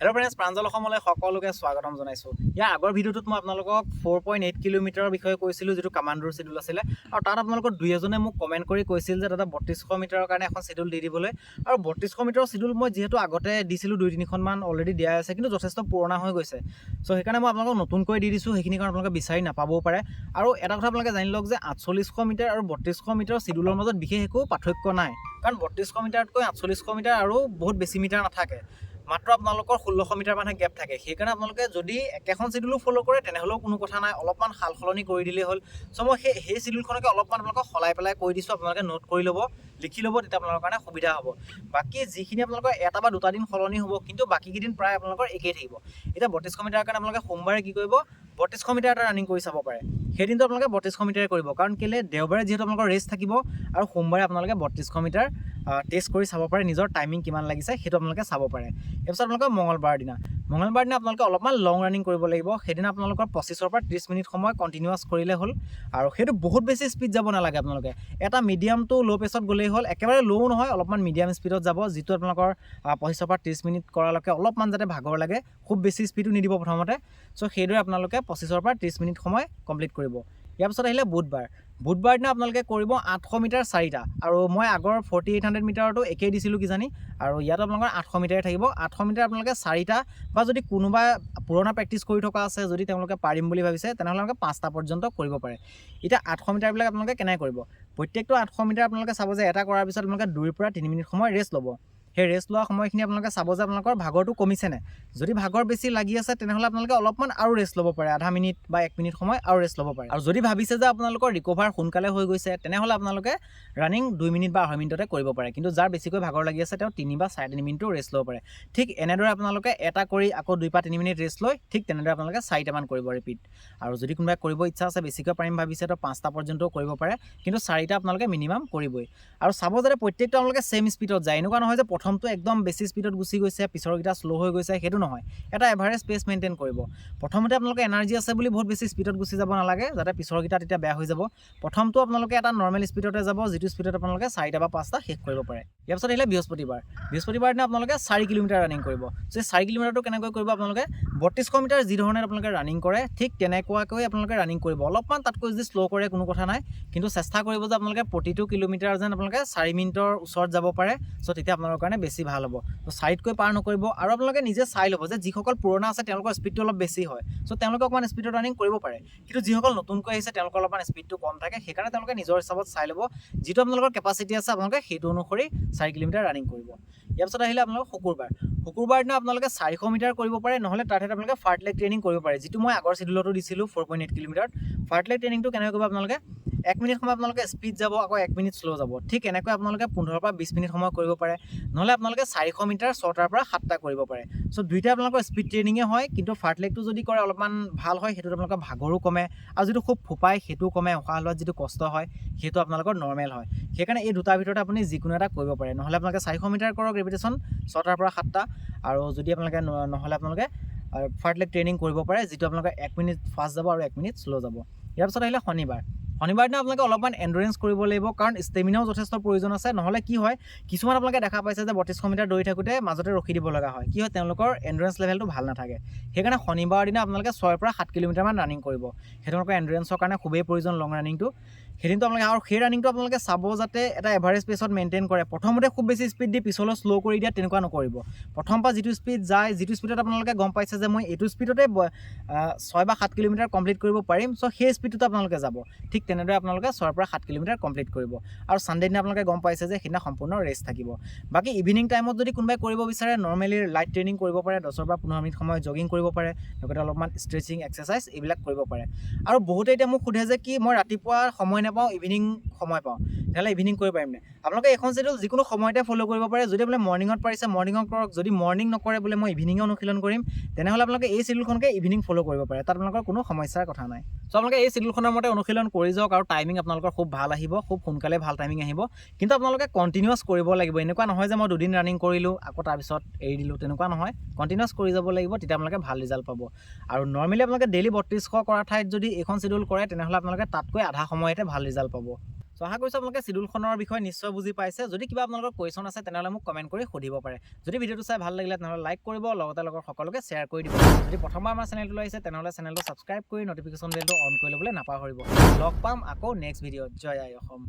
Hello' friends, Pranjal অসমলৈ সকলোকে স্বাগতম জনাইছোঁ। ইয়াৰ আগৰ ভিডিঅ'টোত মই আপোনালোকক 4.8 কিলোমিটাৰৰ বিষয়ে কৈছিলোঁ, যিটো কামাণ্ডোৰ চিডিউল আছিলে। আৰু তাত আপোনালোকৰ দুই এজনে মোক কমেণ্ট কৰি কৈছিল যে দাদা 3200 মিটাৰৰ কাৰণে এখন চিডিউল দি দিবলৈ। আৰু 3200 মিটাৰৰ চিডিউল মই যিহেতু আগতে দিছিলোঁ 2-3খনমান অলৰেডি দিয়া আছে, কিন্তু যথেষ্ট পুৰণা হৈ গৈছে। চ' সেইকাৰণে মই আপোনালোকক নতুনকৈ দি দিছোঁ, সেইখিনি কাৰণ আপোনালোকে বিচাৰি নাপাবও পাৰে। আৰু এটা কথা আপোনালোকে জানি লওক যে 4800 মিটাৰ আৰু 3200 মিটাৰৰ চিডিউলৰ মাজত বিশেষ একো পাৰ্থক্য নাই, কাৰণ 3200 মিটাৰতকৈ 4800 মিটাৰ আৰু বহুত বেছি মিটাৰ নাথাকে। মাত্ৰ আপোনালোকৰ 1600 মিটাৰ মানে গেপ থাকে। সেইকাৰণে আপোনালোকে যদি একেখন চিডিউলো ফ'ল' কৰে তেনেহ'লেও কোনো কথা নাই, অলপমান সাল সলনি কৰি দিলেই হ'ল। চ' মই সেই চিডিউলখনকে অলপমান আপোনালোকক সলাই পেলাই কৈ দিছোঁ, আপোনালোকে নোট কৰি ল'ব, লিখি ল'ব, তেতিয়া আপোনালোকৰ কাৰণে সুবিধা হ'ব। বাকী যিখিনি আপোনালোকৰ এটা বা দুটা দিন সলনি হ'ব, কিন্তু বাকীকেইদিন প্ৰায় আপোনালোকৰ একেই থাকিব। এতিয়া 3200 মিটাৰৰ কাৰণে আপোনালোকে সোমবাৰে কি কৰিব, 3200 মিটাৰ এটা ৰানিং কৰি চাব পাৰে। সেইদিনটো আপোনালোকে 3200 মিটাৰে কৰিব, কাৰণ কেলৈ দেওবাৰে যিহেতু আপোনালোকৰ ৰেষ্ট থাকিব, আৰু সোমবাৰে আপোনালোকে 3200 মিটাৰ টেষ্ট কৰি চাব পাৰে, নিজৰ টাইমিং কিমান লাগিছে সেইটো আপোনালোকে চাব পাৰে। তাৰপিছত আপোনালোকে মঙলবাৰৰ দিনা আপোনালোকে অলপমান লং ৰানিং কৰিব লাগিব। সেইদিনা আপোনালোকৰ 25ৰ পৰা 30 মিনিট সময় কণ্টিনিউৱাছ কৰিলে হ'ল, আৰু সেইটো বহুত বেছি স্পীড যাব নালাগে। আপোনালোকে এটা মিডিয়াম টু ল' পেচত গ'লেই হ'ল, একেবাৰে ল'ও নহয়, অলপমান মিডিয়াম স্পীডত যাব, যিটো আপোনালোকৰ 25ৰ পৰা 30 মিনিট কৰালৈকে অলপমান যাতে ভাগৰ লাগে, খুব বেছি স্পীডো নিদিব প্ৰথমতে। চ' সেইদৰে আপোনালোকে 25ৰ পৰা 30 মিনিট সময় কমপ্লিট কৰিব। ইয়াৰ পিছত আহিলে বুধবাৰ দিনা আপোনালোকে কৰিব 800 মিটাৰ 4টা, আৰু মই আগৰ 4800 মিটাৰতো একেই দিছিলোঁ কিজানি, আৰু ইয়াতো আপোনালোকৰ 800 মিটাৰে থাকিব। 800 মিটাৰ আপোনালোকে 4টা, বা যদি কোনোবা পুৰণা প্ৰেক্টিছ কৰি থকা আছে, যদি তেওঁলোকে পাৰিম বুলি ভাবিছে, তেনেহ'লে আপোনালোকে 5টা পৰ্যন্ত কৰিব পাৰে। এতিয়া 800 মিটাৰবিলাক আপোনালোকে কেনেকৈ কৰিব, প্ৰত্যেকটো 800 মিটাৰ আপোনালোকে চাব যে এটা কৰাৰ পিছত আপোনালোকে 2ৰ পৰা 3 মিনিট সময় ৰেষ্ট ল'ব। সেই ৰেষ্ট লোৱা সময়খিনি আপোনালোকে চাব যে আপোনালোকৰ ভাগৰটো কমিছেনে। যদি ভাগৰ বেছি লাগি আছে তেনেহ'লে আপোনালোকে অলপমান আৰু ৰেষ্ট ল'ব পাৰে, আধা মিনিট বা 1 মিনিট সময় আৰু ৰেষ্ট ল'ব পাৰে। আৰু যদি ভাবিছে যে আপোনালোকৰ ৰিকভাৰ সোনকালে হৈ গৈছে, তেনেহ'লে আপোনালোকে ৰানিং 2 মিনিট বা 2.5 মিনিটতে কৰিব পাৰে। কিন্তু যাৰ বেছিকৈ ভাগৰ লাগি আছে তেওঁ 3 বা 3.5 মিনিটো ৰেষ্ট ল'ব পাৰে। ঠিক এনেদৰে আপোনালোকে এটা কৰি আকৌ 2 বা 3 মিনিট ৰেষ্ট লৈ ঠিক তেনেদৰে আপোনালোকে 4টামান কৰিব ৰিপিট। আৰু যদি কোনোবাই কৰিব ইচ্ছা আছে, বেছিকৈ পাৰিম ভাবিছে, তো 5টা পৰ্যন্তও কৰিব পাৰে, কিন্তু 4টা আপোনালোকে মিনিমাম কৰিবই। আৰু চাব যাতে প্ৰত্যেকটো আপোনালোকে ছেম স্পীডত যায়। এনেকুৱা নহয় যে প্ৰথমটো একদম বেছি স্পীডত গুচি গৈছে, পিছৰকেইটা শ্ল' হৈ গৈছে, সেইটো নহয়। এটা এভাৰেজ পেচ মেইনটেইন কৰিব। প্ৰথমতে আপোনালোকে এনাৰ্জি আছে বুলি বহুত বেছি স্পীডত গুচি যাব নালাগে, যাতে পিছৰকেইটা তেতিয়া বেয়া হৈ যাব। প্ৰথমটো আপোনালোকে এটা নৰ্মেল স্পীডতে যাব, যিটো স্পীডত আপোনালোকে 4টা বা 5টা শেষ কৰিব পাৰে। ইয়াৰ পিছত আহিলে বৃহস্পতিবাৰ দিনা আপোনালোকে 4 কিলোমিটাৰ ৰানিং কৰিব। সেই 4 কিলোমিটাৰটো কেনেকৈ কৰিব, আপোনালোকে 3200 মিটাৰ যি ধৰণে আপোনালোকে ৰানিং কৰে, ঠিক তেনেকুৱাকৈ আপোনালোকে ৰানিং কৰিব। অলপমান তাতকৈ যদি শ্ল' কৰে কোনো কথা নাই, কিন্তু চেষ্টা কৰিব যে আপোনালোকে প্ৰতিটো কিলোমিটাৰ যেন আপোনালোকে 4 মিনিটৰ ওচৰত যাব পাৰে। চ' তেতিয়া আপোনালোকৰ কাৰণে বেছি ভাল হ'ব। ত' 4তকৈ পাৰ নকৰিব, আৰু আপোনালোকে নিজে চাই ল'ব যে যিসকল পুৰণা আছে তেওঁলোকৰ স্পীডটো অলপ বেছি হয়, চ' তেওঁলোকে অকণমান স্পীডত ৰানিং কৰিব পাৰে। কিন্তু যিসকল নতুনকৈ আহিছে তেওঁলোকৰ অলপমান স্পীডটো কম থাকে, সেইকাৰণে তেওঁলোকে নিজৰ হিচাপত চাই ল'ব, যিটো আপোনালোকৰ কেপাচিটি আছে আপোনালোকে সেইটো অনুসৰি 4 কিলোমিটাৰ ৰানিং কৰিব। ইয়াৰ পিছত আহিলে আপোনালোকৰ শুকুৰবাৰ দিনা আপোনালোকে 400 মিটাৰ কৰিব পাৰে, নহ'লে তাৰ ঠাইত আপোনালোকে ফাৰ্টলেগ ট্ৰেইনিং কৰিব পাৰে, যিটো মই আগৰ চিডিউলতো দিছিলোঁ 4.8 কিলোমিটাৰ। ফাৰ্টলেগ ট্ৰেইনিংটো কেনেকৈ কৰিব, আপোনালোকে 1 মিনিট সময় আপোনালোকে স্পীড যাব, আকৌ 1 মিনিট শ্ল' যাব। ঠিক এনেকৈ আপোনালোকে 15 পৰা 20 মিনিট সময় কৰিব পাৰে, নহ'লে আপোনালোকে 400 মিটাৰ 6টাৰ পৰা 7টা কৰিব পাৰে। চ' দুইটা আপোনালোকৰ স্পীড ট্ৰেইনিঙে হয়, কিন্তু ফাৰ্টলেগটো যদি কৰে অলপমান ভাল হয়, সেইটোত আপোনালোকৰ ভাগৰো কমে, আৰু যিটো খুব ফোপাই সেইটোও কমে, উশাহ লোৱাত যিটো কষ্ট হয় সেইটো আপোনালোকৰ নৰ্মেল হয়। সেইকাৰণে এই দুটাৰ ভিতৰত আপুনি যিকোনো এটা কৰিব পাৰে। নহ'লে আপোনালোকে 400 মিটাৰ কৰক ৰিপিটেশ্যন 6টাৰ পৰা 7টা, আৰু যদি আপোনালোকে নহ'লে আপোনালোকে ফাৰ্টলেগ ট্ৰেইনিং কৰিব পাৰে, যিটো আপোনালোকে 1 মিনিট ফাষ্ট যাব আৰু 1 মিনিট শ্ল' যাব। ইয়াৰ পিছত আহিলে শনিবাৰ দিনা আপোনালোকে অলপমান এণ্ডুৰেঞ্চ কৰিব লাগিব, কাৰণ ষ্টেমিনাও যথেষ্ট প্ৰয়োজন আছে। নহ'লে কি হয়, কিছুমান আপোনালোকে দেখা পাইছে যে 3200 মিটাৰ দৌৰি থাকোঁতে মাজতে ৰখি দিব লগা হয়। কি হয়, তেওঁলোকৰ এণ্ডুৰেঞ্চ লেভেলটো ভাল নাথাকে। সেইকাৰণে শনিবাৰৰ দিনা আপোনালোকে 6 পৰা 7 কিলোমিটাৰমান ৰানিং কৰিব। সেইটো আপোনালোকৰ এণ্ডুৰেঞ্চৰ কাৰণে খুবেই প্ৰয়োজন, লং ৰানিংটো। সেইদিনটো আপোনালোকে, আৰু সেই ৰানিংটো আপোনালোকে চাব যাতে এটা এভাৰেজ পেচত মেইনটেইন কৰে। প্ৰথমতে খুব বেছি স্পীড দি পিছলৈ শ্ল' কৰি দিয়া তেনেকুৱা নকৰিব। প্ৰথম পৰা যিটো স্পীড যায়, যিটো স্পীডত আপোনালোকে গম পাইছে যে মই এইটো স্পীডতে 6 বা 7 কিলোমিটাৰ কমপ্লিট কৰিব পাৰিম, চ' সেই স্পীডটোতে আপোনালোকে যাব। ঠিক তেনেদৰে আপোনালোকে 6 পৰা 7 কিলোমিটাৰ কমপ্লিট কৰিব। আৰু ছানডে দিনা আপোনালোকে গম পাইছে যে সেইদিনা সম্পূৰ্ণ ৰেষ্ট থাকিব। বাকী ইভিনিং টাইমত যদি কোনোবাই কৰিব বিচাৰে, নৰ্মেলি লাইট ট্ৰেইনিং কৰিব পাৰে, 10 পৰা 15 মিনিট সময় জগিং কৰিব পাৰে, লগতে অলপমান ষ্ট্ৰেচিং এক্সাৰচাইজ এইবিলাক কৰিব পাৰে। আৰু বহুতে এতিয়া মোক সোধে যে কি মই ৰাতিপুৱা সময় নাপাওঁ, ইভিনিং সময় পাওঁ, তেতিয়াহ'লে ইভিনিং কৰিব পাৰিমনে। আপোনালোকে এখন চিডিউল যিকোনো সময়তে ফ'ল' কৰিব পাৰে। যদি বোলে মৰ্ণিঙত পাৰিছে মৰ্ণিঙত কৰক, যদি মৰ্ণিং নকৰে বোলে মই ইভিনিঙে অনুশীলন কৰিম, তেনেহ'লে আপোনালোকে এই চিডিউলখনকে ইভিনিং ফ'ল' কৰিব পাৰে, তাত আপোনালোকৰ কোনো সমস্যাৰ কথা নাই। চ' আপোনালোকে এই চিডিউলখনৰ মতে অনুশীলন কৰি যাওক, আৰু টাইমিং আপোনালোকৰ খুব ভাল আহিব, খুব সোনকালে ভাল টাইমিং আহিব। কিন্তু আপোনালোকে কণ্টিনিউৱাছ কৰিব লাগিব। এনেকুৱা নহয় যে মই 2 দিন ৰানিং কৰিলোঁ আকৌ তাৰপিছত এৰি দিলোঁ, তেনেকুৱা নহয়। কণ্টিনিউৱাছ কৰি যাব লাগিব, তেতিয়া আপোনালোকে ভাল ৰিজাল্ট পাব। আৰু নৰ্মেলি আপোনালোকে ডেইলি 3200 কৰাৰ ঠাইত যদি এইখন চিডিউল কৰে, তেনেহ'লে আপোনালোকে তাতকৈ আধা সময়তে ভাল ৰিজাল্ট পাব। চ' আশা কৰিছোঁ আপোনালোকে চিডিউলখনৰ বিষয়ে নিশ্চয় বুজি পাইছে। যদি কিবা আপোনালোকৰ কুৱেশ্যন আছে তেনেহ'লে মোক কমেণ্ট কৰি সুধিব পাৰে। যদি ভিডিঅ'টো চাই ভাল লাগিলে তেনেহ'লে লাইক কৰিব, লগতে লগৰ সকলোকে শ্বেয়াৰ কৰি দিব। যদি প্ৰথমবাৰ আমাৰ চেনেলটো আহিছে তেনেহ'লে চেনেলটো ছাবস্ক্ৰাইব কৰি ন'টিফিকেশ্যন বেলটো অন কৰি ল'বলৈ নাপাহৰিব। লগ পাম আকৌ নেক্সট ভিডিঅ'ত। জয় আই অসম।